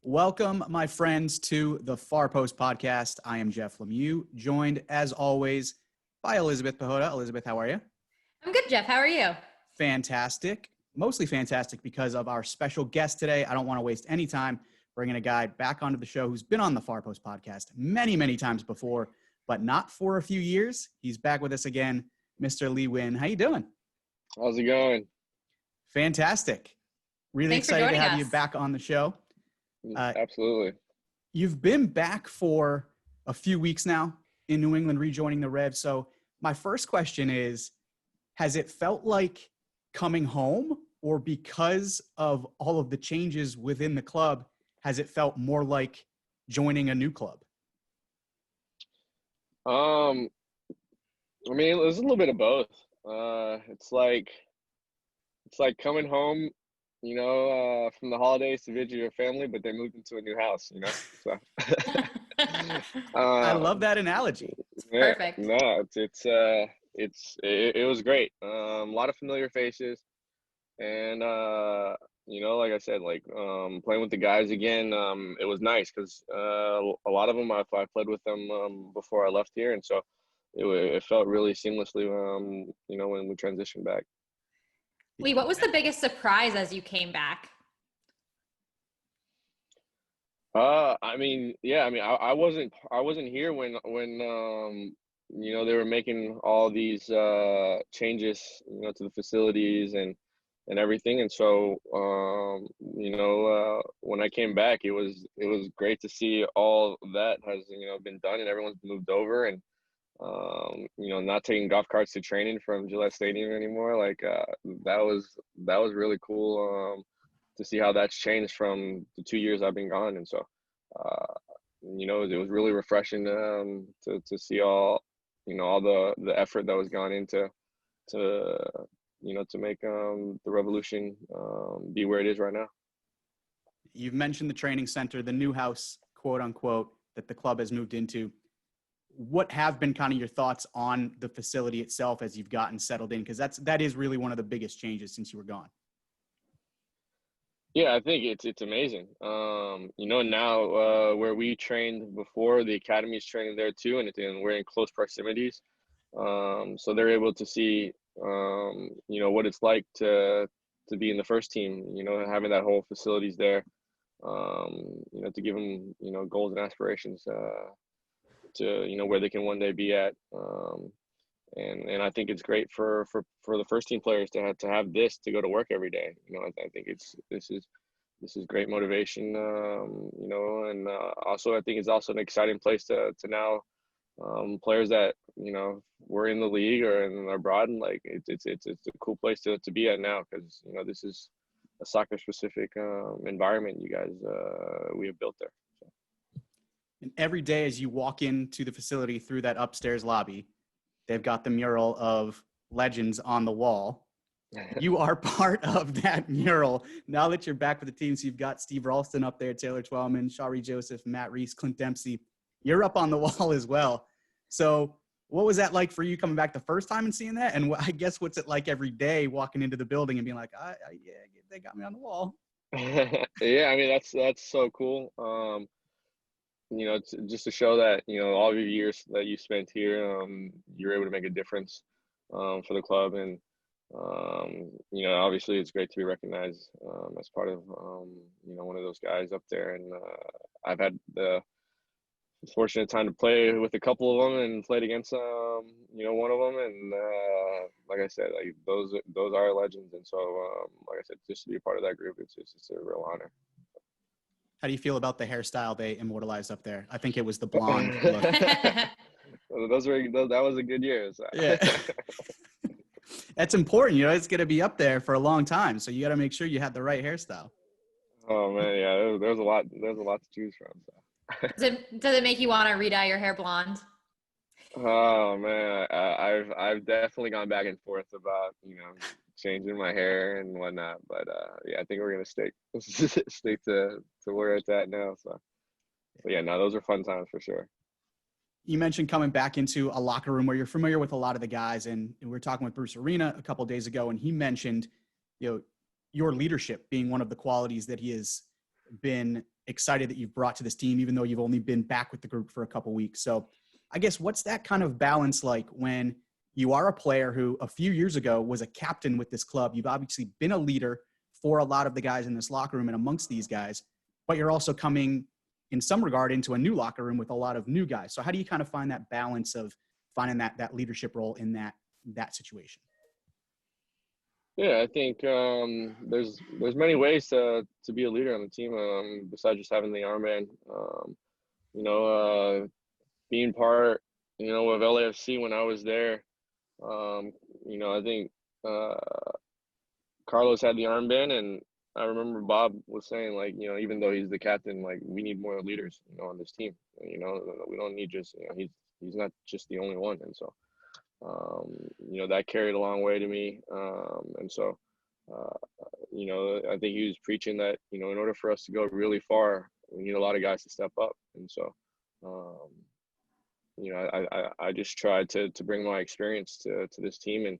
Welcome, my friends, to the Far Post Podcast. I am Jeff Lemieux, joined, as always, by Elizabeth Pajota. Elizabeth, how are you? I'm good, Jeff. How are you? Fantastic. Mostly fantastic because of our special guest today. I don't want to waste any time bringing a guy back onto the show who's been on the Far Post Podcast many, many times before, but not for a few years. He's back with us again, Mr. Lee Nguyen. How you doing? How's it going? Fantastic. Really Thanks for excited to joining have you us. back on the show. Absolutely. You've been back for a few weeks now in New England, rejoining the Revs. So my first question is, has it felt like coming home, or because of all of the changes within the club, has it felt more like joining a new club? I mean, it was a little bit of both. It's like coming home, from the holidays to visit your family, but they moved into a new house, So I love that analogy. yeah, Perfect. no, it was great. A lot of familiar faces, and like I said, playing with the guys again. It was nice because a lot of them I played with them before I left here, and so it felt really seamlessly. When we transitioned back. Lee, what was the biggest surprise as you came back? I wasn't here when they were making all these changes, to the facilities and everything. And so when I came back, it was great to see all that has been done and everyone's moved over, and not taking golf carts to training from Gillette Stadium anymore. That was really cool to see how that's changed from the 2 years I've been gone. And so, it was really refreshing to see all the effort that was gone into to make the Revolution be where it is right now. You've mentioned the training center, the new house, quote unquote, that the club has moved into. What have been kind of your thoughts on the facility itself as you've gotten settled in? Because that is really one of the biggest changes since you were gone. Yeah, I think it's amazing. Now where we trained before, the academy is training there too, and we're in close proximities. So they're able to see, what it's like to be in the first team. Having that whole facilities there, to give them, goals and aspirations to where they can one day be at. And I think it's great for the first team players to have this to go to work every day. I think this is great motivation. And also I think it's also an exciting place to now players that were in the league or in abroad, and it's a cool place to be at now, because this is a soccer specific environment you guys we have built there. So. And every day as you walk into the facility through that upstairs lobby, they've got the mural of legends on the wall. You are part of that mural. Now that you're back with the team, so you've got Steve Ralston up there, Taylor Twellman, Shari Joseph, Matt Reese, Clint Dempsey. You're up on the wall as well. So what was that like for you coming back the first time and seeing that? And I guess what's it like every day walking into the building and being like, yeah, they got me on the wall. Yeah, I mean, that's so cool. Just to show that, all your years that you spent here, you're able to make a difference for the club. And, obviously it's great to be recognized as part of, one of those guys up there. And I've had the fortunate time to play with a couple of them and played against, one of them. And like I said, those are legends. And so, like I said, just to be a part of that group, it's a real honor. How do you feel about the hairstyle they immortalized up there? I think it was the blonde look. That was a good year. So. Yeah. That's important. It's going to be up there for a long time. So you got to make sure you had the right hairstyle. Oh man. Yeah. There's a lot to choose from. So. Does it make you want to re-dye your hair blonde? Oh man. I've definitely gone back and forth about, changing my hair and whatnot, but yeah, I think we're gonna stick to where it's at now. So, but yeah, no, those are fun times for sure. You mentioned coming back into a locker room where you're familiar with a lot of the guys, and we were talking with Bruce Arena a couple of days ago, and he mentioned, your leadership being one of the qualities that he has been excited that you've brought to this team, even though you've only been back with the group for a couple weeks. So I guess what's that kind of balance like when you are a player who a few years ago was a captain with this club? You've obviously been a leader for a lot of the guys in this locker room and amongst these guys, but you're also coming in some regard into a new locker room with a lot of new guys. So how do you kind of find that balance of finding that leadership role in that situation? Yeah, I think there's many ways to be a leader on the team besides just having the armband. You know, being part, you know, of LAFC when I was there. You know, I think Carlos had the armband, and I remember Bob was saying, like, you know, even though he's the captain, like, we need more leaders, you know, on this team. You know, we don't need just, you know, he's not just the only one, and so you know, that carried a long way to me. And so, you know, I think he was preaching that, you know, in order for us to go really far, we need a lot of guys to step up. And so, you know, I just tried to bring my experience to this team and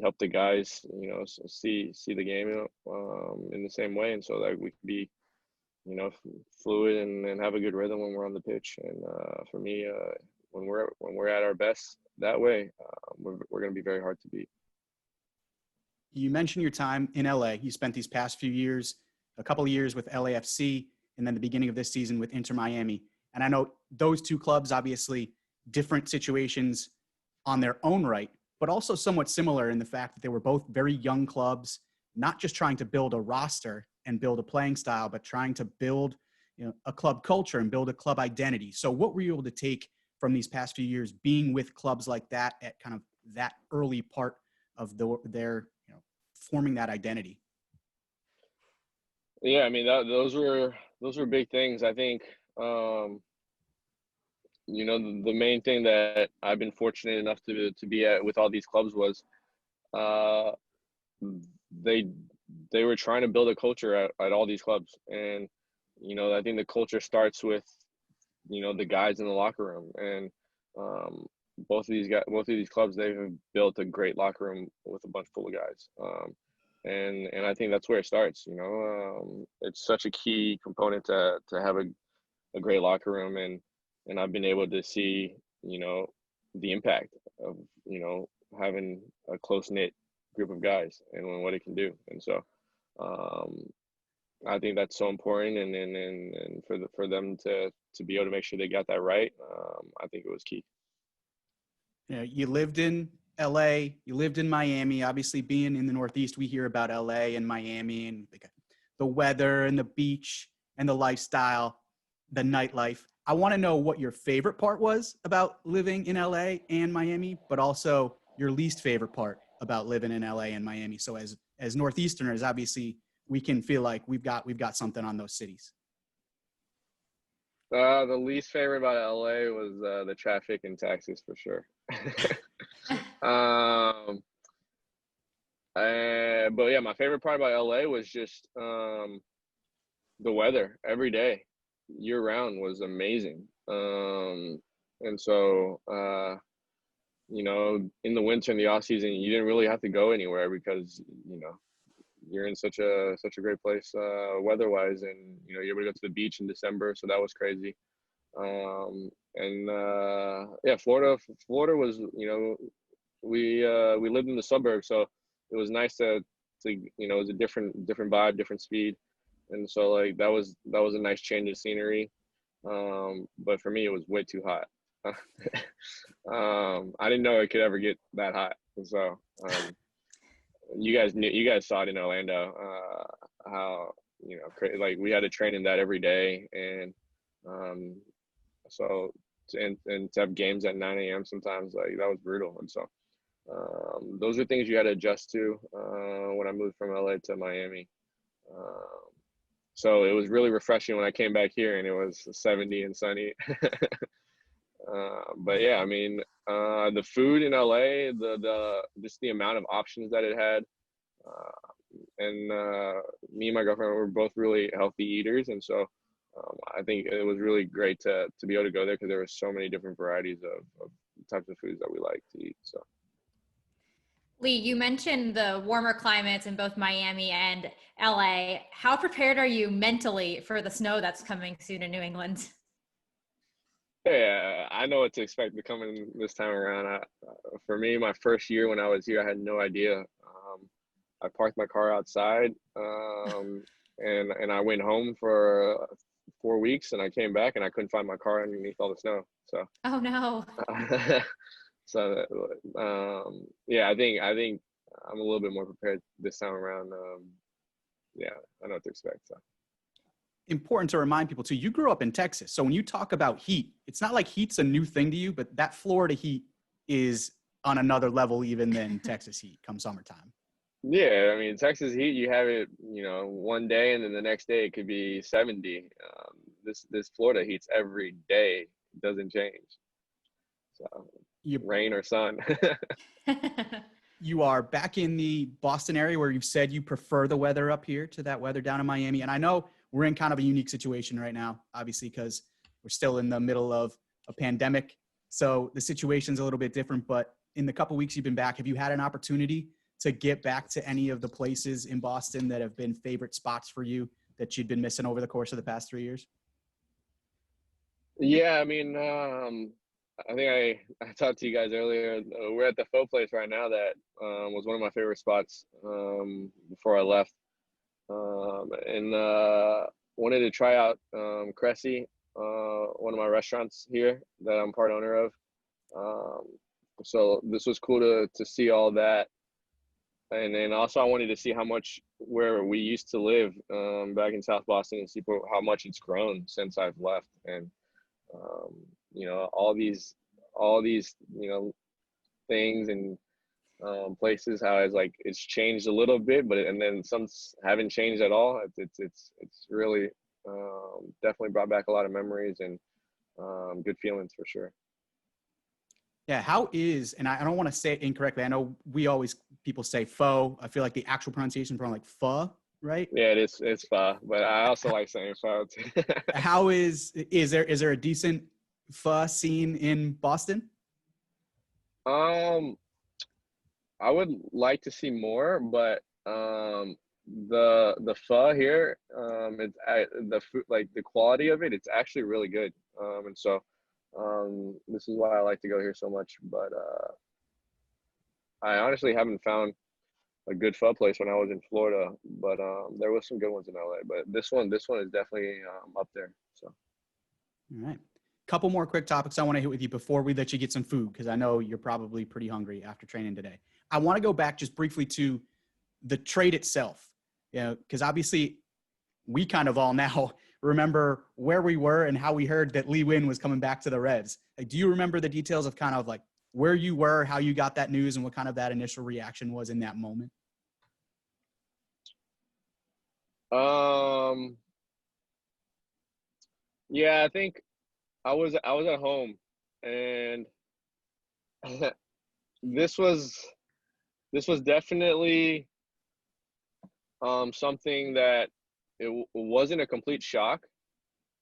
help the guys, you know, see the game in the same way. And so that we can be, you know, fluid and have a good rhythm when we're on the pitch. And for me, when we're at our best that way, we're going to be very hard to beat. You mentioned your time in LA. You spent these past few years, a couple of years with LAFC, and then the beginning of this season with Inter Miami. And I know those two clubs, obviously different situations on their own right, but also somewhat similar in the fact that they were both very young clubs, not just trying to build a roster and build a playing style, but trying to build, you know, a club culture and build a club identity. So what were you able to take from these past few years being with clubs like that at kind of that early part of their, you know, forming that identity? Yeah, I mean, those were big things. I think, you know, the main thing that I've been fortunate enough to be at with all these clubs was uh, they were trying to build a culture at all these clubs. And, you know, I think the culture starts with, you know, the guys in the locker room. And both of these clubs, they've built a great locker room with a bunch full of guys. And I think that's where it starts. You know, it's such a key component to have a great locker room, and I've been able to see, you know, the impact of, you know, having a close knit group of guys and what it can do. And so I think that's so important, and for them to be able to make sure they got that right, I think it was key. You know, you lived in LA, you lived in Miami. Obviously, being in the Northeast, we hear about LA and Miami and the weather and the beach and the lifestyle, the nightlife. I want to know what your favorite part was about living in LA and Miami, but also your least favorite part about living in LA and Miami. So as Northeasterners, obviously, we can feel like we've got something on those cities. The least favorite about LA was the traffic and taxis for sure. But yeah, my favorite part about LA was just the weather every day, year round, was amazing. And so you know, in the winter, in the off season, you didn't really have to go anywhere because, you know, you're in such a great place weather wise, and, you know, you're able to go to the beach in December, so that was crazy. And yeah, Florida was, you know, we lived in the suburbs, so it was nice to you know, it was a different vibe, different speed, and so, like, that was a nice change of scenery. But for me, it was way too hot. I didn't know it could ever get that hot. So you guys saw it in Orlando, how, you know, like, we had to train in that every day, and so and to have games at 9 a.m. sometimes, like, that was brutal. And so those are things you had to adjust to when I moved from LA to Miami. So it was really refreshing when I came back here and it was 70 and sunny. But yeah, I mean, the food in LA, the just the amount of options that it had, and me and my girlfriend were both really healthy eaters, and so I think it was really great to be able to go there because there were so many different varieties of types of foods that we like to eat. So. Lee, you mentioned the warmer climates in both Miami and LA. How prepared are you mentally for the snow that's coming soon in New England? Yeah, I know what to expect to come in this time around. For me, my first year when I was here, I had no idea. I parked my car outside, and I went home for 4 weeks, and I came back and I couldn't find my car underneath all the snow. So, Oh no. so yeah, I think I'm a little bit more prepared this time around. Yeah, I know what to expect. So. Important to remind people too, you grew up in Texas. So when you talk about heat, it's not like heat's a new thing to you, but that Florida heat is on another level even than Texas heat come summertime. Yeah, I mean, Texas heat, you have it, one day, and then the next day it could be 70. This Florida heat's every day. It doesn't change. So You, rain or sun. you are back in the Boston area where you've said you prefer the weather up here to that weather down in Miami. And I know we're in kind of a unique situation right now, obviously, because we're still in the middle of a pandemic. So the situation's a little bit different, but in the couple weeks you've been back, have you had an opportunity to get back to any of the places in Boston that have been favorite spots for you that you'd been missing over the course of the past 3 years? Yeah, I mean, I think I talked to you guys earlier. We're at the Faux Place right now that was one of my favorite spots before I left. And wanted to try out Cressy, one of my restaurants here that I'm part owner of. Um, so this was cool to see all that. And then also I wanted to see how much where we used to live back in South Boston and see how much it's grown since I've left. And um, all these things and places how it's changed a little bit, but and then some haven't changed at all. It's really definitely brought back a lot of memories and good feelings for sure. Yeah, how is, and I don't want to say it incorrectly. I know people say pho. I feel like the actual pronunciation is probably like pho, right? Yeah, it's pho, but I also like saying pho too. How is there a decent pho scene in Boston? um I would like to see more, but the pho here, the food, like the quality of it, it's actually really good. And so this is why I like to go here so much. But I honestly haven't found a good pho place when I was in Florida, but there was some good ones in LA. But this one is definitely up there. So. All right. Couple more quick topics I want to hit with you before we let you get some food, because I know you're probably pretty hungry after training today. I want to go back just briefly to the trade itself, because obviously we kind of all now remember where we were and how we heard that Lee Nguyen was coming back to the Revs. Like, do you remember the details of kind of like where you were, how you got that news, and what kind of that initial reaction was in that moment? Um. Yeah, I think I was at home, and this was this was definitely something that wasn't a complete shock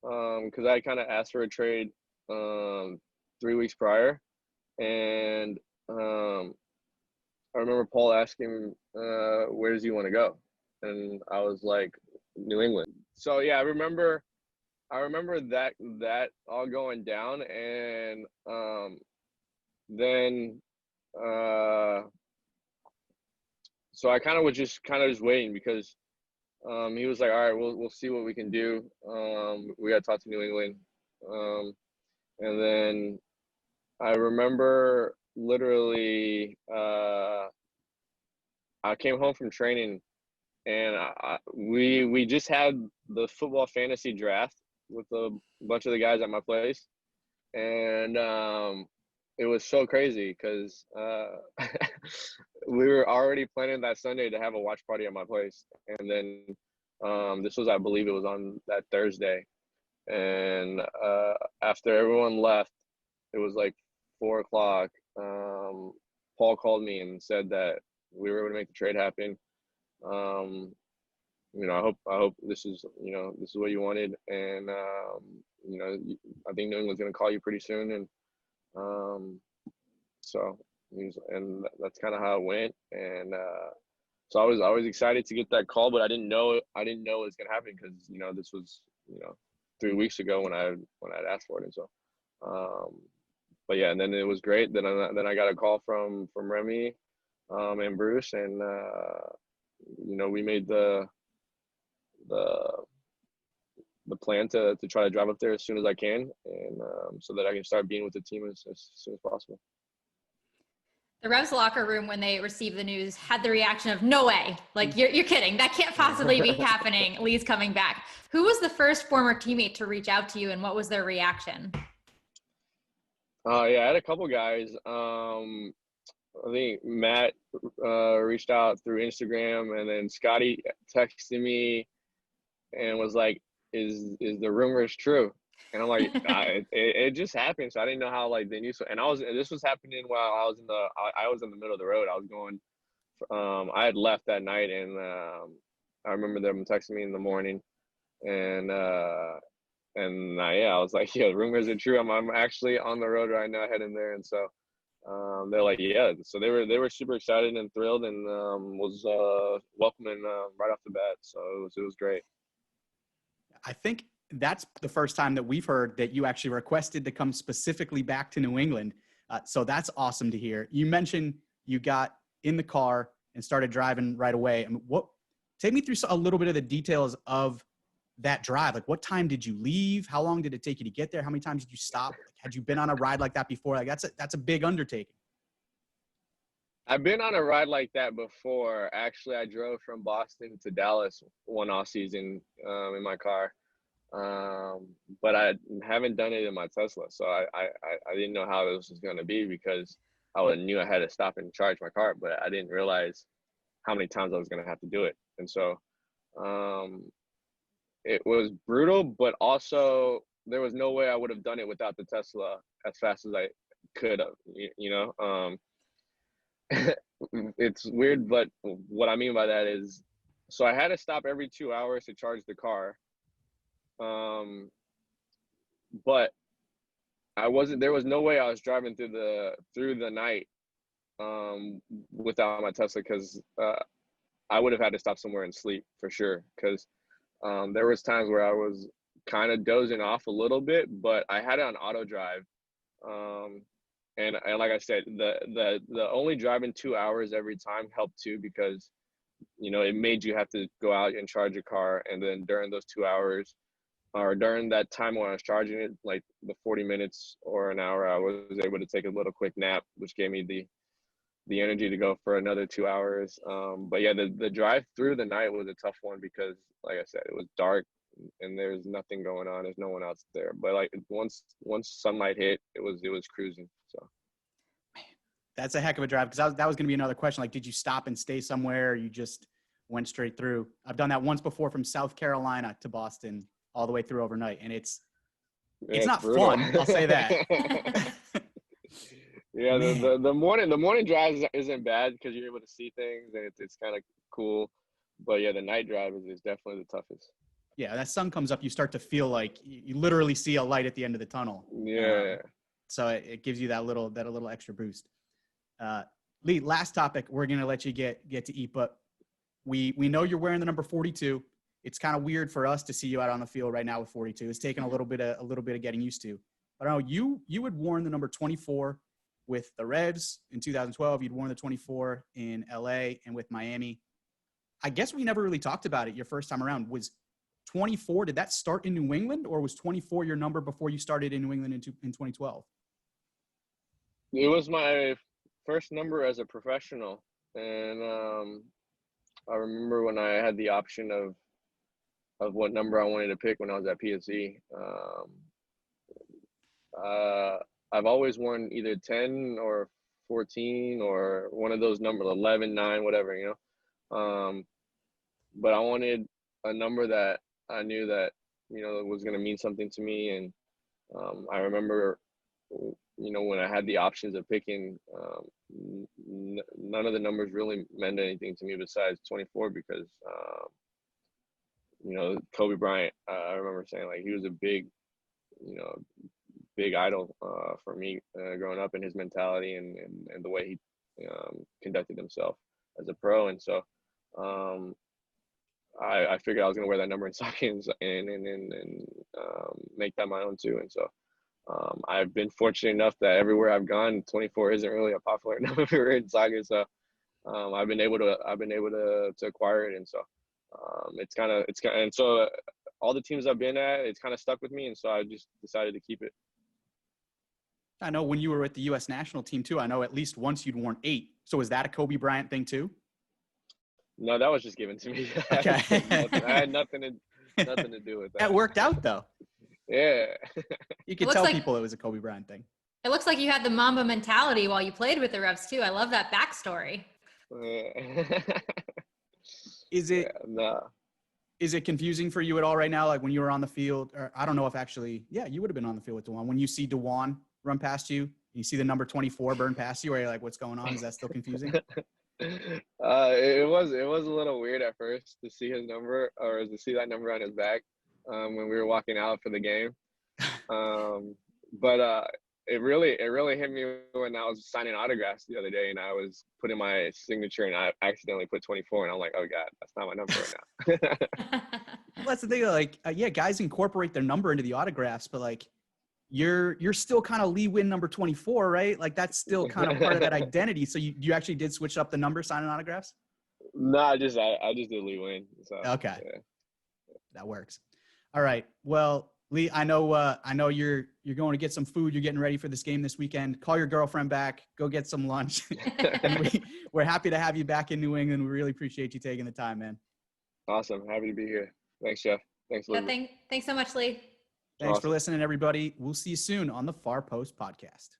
because I kind of asked for a trade 3 weeks prior, and I remember Paul asking where does he want to go, and I was like New England. So yeah, I remember that all going down, and then uh, so I kind of was just waiting because he was like, all right, we'll see what we can do. We got to talk to New England, um, and then I remember literally I came home from training, and we just had the football fantasy draft with a bunch of the guys at my place, and it was so crazy because we were already planning that Sunday to have a watch party at my place, and then this was, I believe, it was on that Thursday, and after everyone left, it was like 4 o'clock. Paul called me and said that we were able to make the trade happen. Um, I hope this is what you wanted, and I think New England's gonna call you pretty soon, and so And that's kind of how it went. And so I was excited to get that call, but I didn't know it was gonna happen because this was 3 weeks ago when I'd asked for it, and so. But yeah, and then it was great. Then I got a call from Remy, and Bruce, and we made the plan to try to drive up there as soon as I can, and so that I can start being with the team as soon as possible. The Revs locker room, when they received the news, had the reaction of "No way! Like you're kidding! That can't possibly be happening. Lee's coming back." Who was the first former teammate to reach out to you, and what was their reaction? Yeah, I had a couple guys. I think Matt reached out through Instagram, and then Scotty texted me and was like, "Is the rumors true?" And I'm like, it just happened. So I didn't know how they knew. So, and this was happening while I was in the middle of the road. I was going, I had left that night, and I remember them texting me in the morning, and I was like, yeah, the rumors are true. I'm actually on the road right now, heading there. And so they're like, yeah. So they were super excited and thrilled, and was welcoming right off the bat. So it was great. I think that's the first time that we've heard that you actually requested to come specifically back to New England. So that's awesome to hear. You mentioned you got in the car and started driving right away. I mean, take me through a little bit of the details of that drive. Like, what time did you leave? How long did it take you to get there? How many times did you stop? Had you been on a ride like that before? Like, that's a big undertaking. I've been on a ride like that before. Actually, I drove from Boston to Dallas one off season in my car. But I haven't done it in my Tesla, so I didn't know how this was going to be, because I knew I had to stop and charge my car, but I didn't realize how many times I was going to have to do it. And so it was brutal, but also there was no way I would have done it without the Tesla as fast as I could have. It's weird, but what I mean by that is, so I had to stop every 2 hours to charge the car. But there was no way I was driving through the night without my Tesla, because I would have had to stop somewhere and sleep for sure, because there was times where I was kind of dozing off a little bit, but I had it on auto drive. And like I said, the only driving 2 hours every time helped too, because it made you have to go out and charge your car, and then during those 2 hours, or during that time when I was charging it, like the 40 minutes or an hour, I was able to take a little quick nap, which gave me the energy to go for another 2 hours. But yeah, the drive through the night was a tough one, because like I said, it was dark and there's nothing going on. There's no one else there. But like once sunlight hit, it was cruising. So that's a heck of a drive, because that was going to be another question. Like, did you stop and stay somewhere, or you just went straight through? I've done that once before, from South Carolina to Boston, all the way through overnight, and it's not brutal. Fun. I'll say that. Yeah, the morning drive isn't bad, because you're able to see things, and it's kind of cool. But yeah, the night drive is definitely the toughest. Yeah, that sun comes up, you start to feel like you literally see a light at the end of the tunnel. Yeah. So it gives you that little extra boost. Lee, last topic, we're gonna let you get to eat, but we know you're wearing the number 42. It's kind of weird for us to see you out on the field right now with 42. It's taken a little bit of getting used to. But I know you had worn the number 24 with the Revs in 2012. You'd worn the 24 in LA and with Miami. I guess we never really talked about it your first time around. Was 24, did that start in New England, or was 24 your number before you started in New England in 2012? It was my first number as a professional. And I remember when I had the option of what number I wanted to pick when I was at PSE. I've always worn either 10 or 14 or one of those numbers, 11, 9, whatever, but I wanted a number that I knew that, was going to mean something to me. And I remember, when I had the options of picking, none of the numbers really meant anything to me besides 24, because Kobe Bryant, I remember saying, like, he was a big big idol for me growing up, in his mentality and the way he conducted himself as a pro. And so I figured I was going to wear that number in soccer and make that my own too. And so I've been fortunate enough that everywhere I've gone, 24 isn't really a popular number in soccer. So I've been able to acquire it. And so and so all the teams I've been at, it's kind of stuck with me. And so I just decided to keep it. I know when you were with the U.S. national team too, I know at least once you'd worn 8. So is that a Kobe Bryant thing too? No, that was just given to me. Okay. I had nothing to do with that. That worked out though. Yeah. You could tell people it was a Kobe Bryant thing. It looks like you had the Mamba mentality while you played with the Revs too. I love that backstory. Is it? Yeah, no. Is it confusing for you at all right now? Like when you were on the field, or I don't know if actually, yeah, you would have been on the field with DeJuan. When you see DeJuan run past you, you see the number 24 burn past you, or you're like, what's going on? Is that still confusing? It was a little weird at first to see his number, or to see that number on his back when we were walking out for the game. But it really hit me when I was signing autographs the other day, and I was putting my signature, and I accidentally put 24, and I'm like, oh God, that's not my number right now. Well, that's the thing. Like, yeah, guys incorporate their number into the autographs, but like, you're still kind of Lee Nguyen number 24, right? Like that's still kind of part of that identity. So you actually did switch up the number signing autographs? No, I just did Lee Nguyen. So, okay, yeah. That works. All right. Well, Lee, I know you're going to get some food. You're getting ready for this game this weekend. Call your girlfriend back. Go get some lunch. And we're happy to have you back in New England. We really appreciate you taking the time, man. Awesome. Happy to be here. Thanks, Jeff. Thanks, Lee. Thanks so much, Lee. Thanks for listening, everybody. We'll see you soon on the Far Post Podcast.